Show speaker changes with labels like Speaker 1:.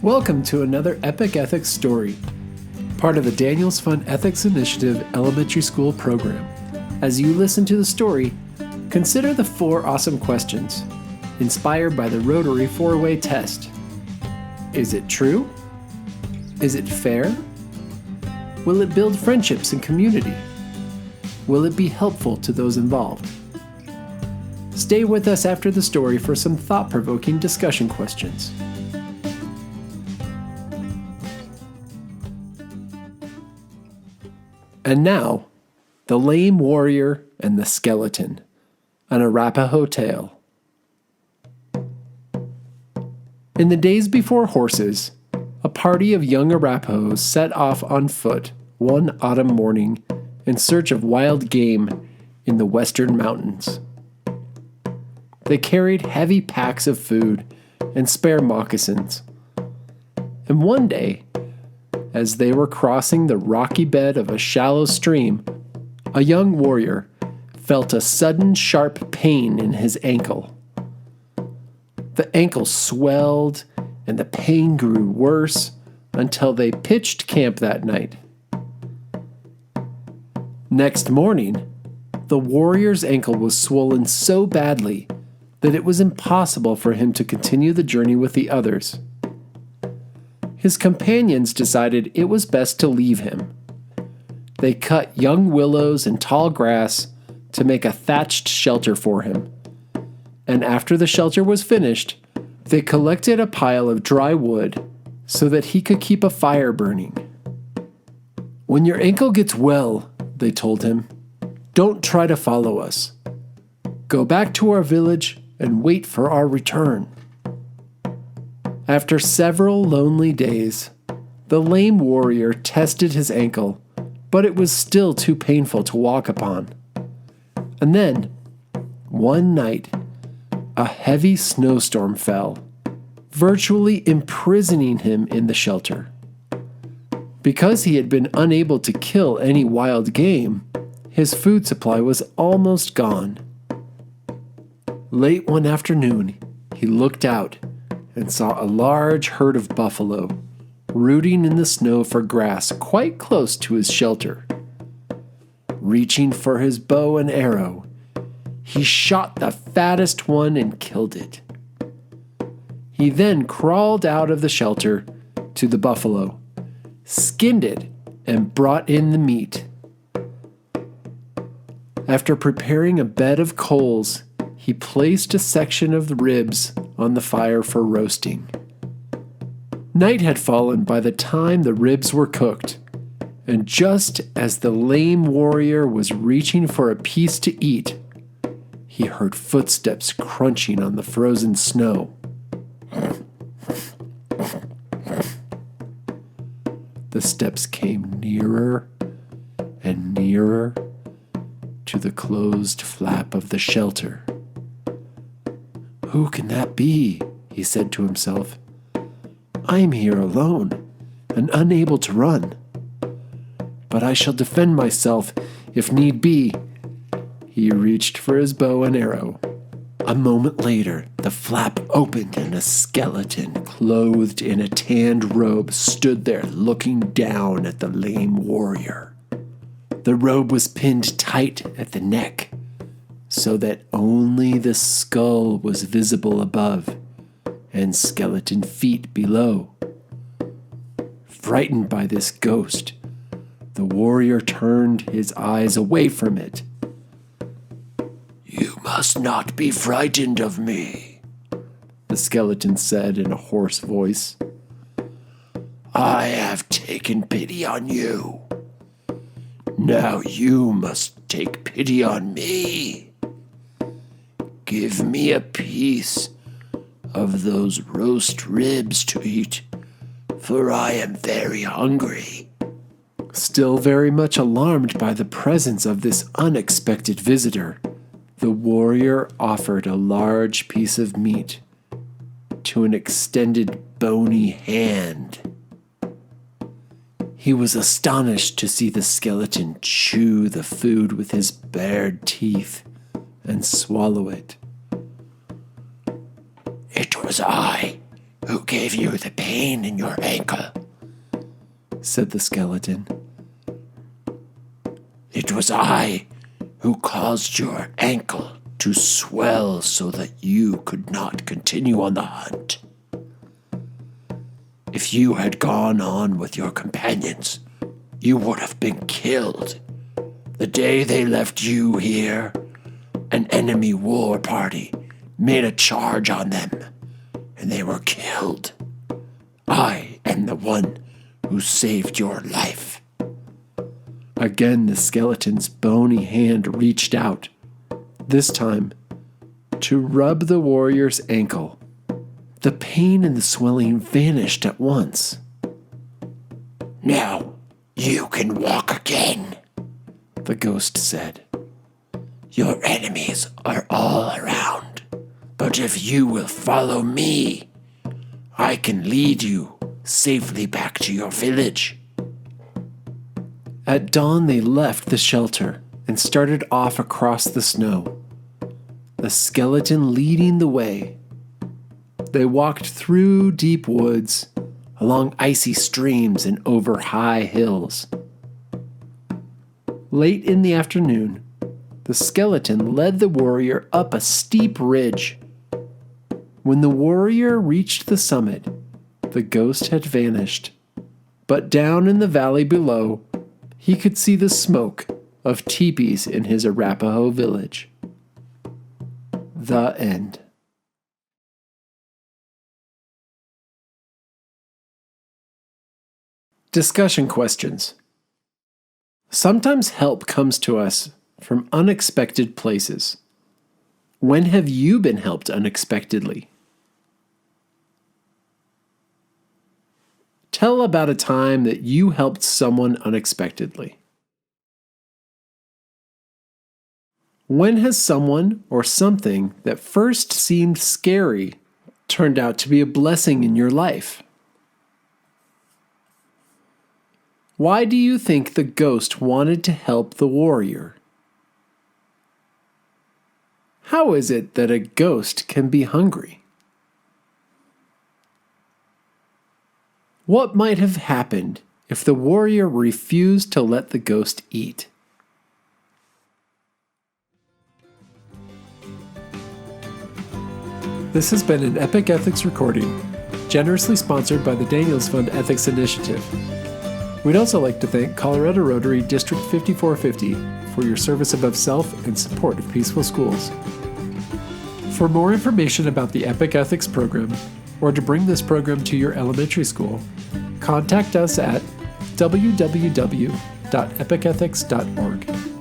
Speaker 1: Welcome to another Epic Ethics story, part of the Daniels Fun Ethics Initiative Elementary School program. As you listen to the story, consider the 4 awesome questions, inspired by the Rotary 4-way test. Is it true? Is it fair? Will it build friendships and community? Will it be helpful to those involved? Stay with us after the story for some thought-provoking discussion questions. And now, The Lame Warrior and the Skeleton, an Arapaho tale. In the days before horses, a party of young Arapahoes set off on foot one autumn morning in search of wild game in the western mountains. They carried heavy packs of food and spare moccasins. And one day, as they were crossing the rocky bed of a shallow stream, a young warrior felt a sudden sharp pain in his ankle. The ankle swelled and the pain grew worse until they pitched camp that night. Next morning, the warrior's ankle was swollen so badly that it was impossible for him to continue the journey with the others. His companions decided it was best to leave him. They cut young willows and tall grass to make a thatched shelter for him. And after the shelter was finished, they collected a pile of dry wood so that he could keep a fire burning. "When your ankle gets well," they told him, "don't try to follow us. Go back to our village and wait for our return." After several lonely days, the lame warrior tested his ankle, but it was still too painful to walk upon. And then, one night, a heavy snowstorm fell, virtually imprisoning him in the shelter. Because he had been unable to kill any wild game, his food supply was almost gone. Late one afternoon, he looked out and saw a large herd of buffalo rooting in the snow for grass quite close to his shelter. Reaching for his bow and arrow, he shot the fattest one and killed it. He then crawled out of the shelter to the buffalo, skinned it, and brought in the meat. After preparing a bed of coals, he placed a section of the ribs on the fire for roasting. Night had fallen by the time the ribs were cooked, and just as the lame warrior was reaching for a piece to eat, he heard footsteps crunching on the frozen snow. The steps came nearer and nearer to the closed flap of the shelter. "Who can that be?" he said to himself. "I'm here alone and unable to run. But I shall defend myself if need be." He reached for his bow and arrow. A moment later, the flap opened and a skeleton, clothed in a tanned robe, stood there looking down at the lame warrior. The robe was pinned tight at the neck, so that only the skull was visible above and skeleton feet below. Frightened by this ghost, the warrior turned his eyes away from it. "You must not be frightened of me," the skeleton said in a hoarse voice. "I have taken pity on you. Now you must take pity on me. Give me a piece of those roast ribs to eat, for I am very hungry." Still very much alarmed by the presence of this unexpected visitor, the warrior offered a large piece of meat to an extended bony hand. He was astonished to see the skeleton chew the food with his bared teeth and swallow it. "It was I "Who gave you the pain in your ankle?" said the skeleton. "It was I who caused your ankle to swell so that you could not continue on the hunt. If you had gone on with your companions, you would have been killed. The day they left you here, an enemy war party made a charge on them, and they were killed. I am the one who saved your life." Again, the skeleton's bony hand reached out, this time to rub the warrior's ankle. The pain and the swelling vanished at once. "Now you can walk again," the ghost said. "Your enemies are all around, but if you will follow me, I can lead you safely back to your village." At dawn, they left the shelter and started off across the snow, the skeleton leading the way. They walked through deep woods, along icy streams, and over high hills. Late in the afternoon, the skeleton led the warrior up a steep ridge. When the warrior reached the summit, the ghost had vanished, but down in the valley below, he could see the smoke of tepees in his Arapaho village. The end. Discussion questions. Sometimes help comes to us from unexpected places. When have you been helped unexpectedly? Tell about a time that you helped someone unexpectedly. When has someone or something that first seemed scary turned out to be a blessing in your life? Why do you think the ghost wanted to help the warrior? How is it that a ghost can be hungry? What might have happened if the warrior refused to let the ghost eat? This has been an Epic Ethics recording, generously sponsored by the Daniels Fund Ethics Initiative. We'd also like to thank Colorado Rotary District 5450 for your service above self and support of peaceful schools. For more information about the Epic Ethics program, or to bring this program to your elementary school, contact us at www.epicethics.org.